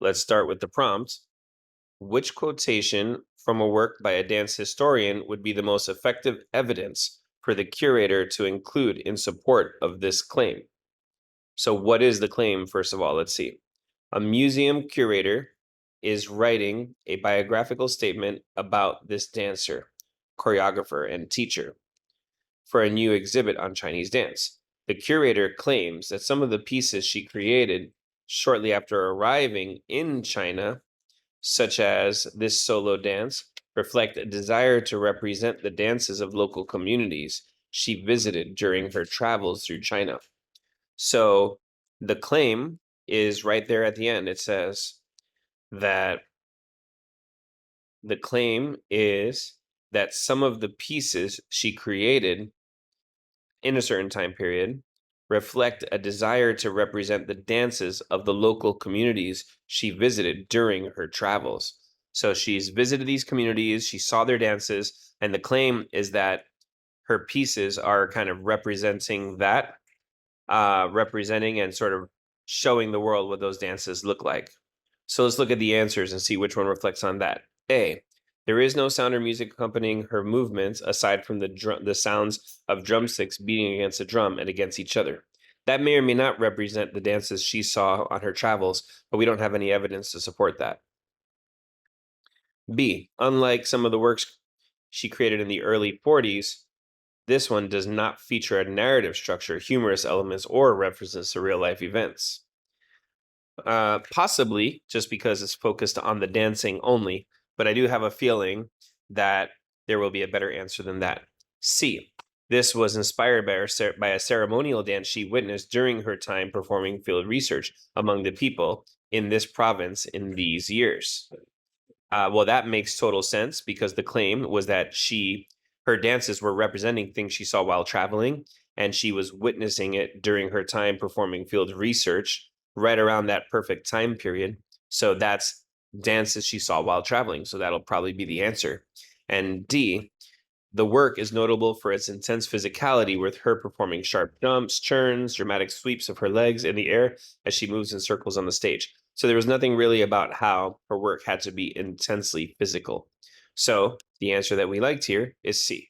Let's start with the prompt. Which quotation from a work by a dance historian would be the most effective evidence for the curator to include in support of this claim? So what is the claim, first of all? Let's see. A museum curator is writing a biographical statement about this dancer, choreographer, and teacher for a new exhibit on Chinese dance. The curator claims that some of the pieces she created shortly after arriving in China, such as this solo dance, reflect a desire to represent the dances of local communities she visited during her travels through China. So the claim is right there at the end. It says that the claim is that some of the pieces she created in a certain time period reflect a desire to represent the dances of the local communities she visited during her travels. So she's visited these communities, she saw their dances, and the claim is that her pieces are kind of representing that, representing and sort of showing the world what those dances look like. So let's look at the answers and see which one reflects on that. A, there is no sound or music accompanying her movements aside from the sounds of drumsticks beating against a drum and against each other. That may or may not represent the dances she saw on her travels, but we don't have any evidence to support that. B, unlike some of the works she created in the early 40s, this one does not feature a narrative structure, humorous elements, or references to real-life events. Possibly just because it's focused on the dancing only, but I do have a feeling that there will be a better answer than that. C, this was inspired by a ceremonial dance she witnessed during her time performing field research among the people in this province in these years. Well, that makes total sense because the claim was that her dances were representing things she saw while traveling, and she was witnessing it during her time performing field research right around that perfect time period. So that's dances she saw while traveling. So that'll probably be the answer. And D, the work is notable for its intense physicality, with her performing sharp jumps, turns, dramatic sweeps of her legs in the air as she moves in circles on the stage. So there was nothing really about how her work had to be intensely physical. So the answer that we liked here is C.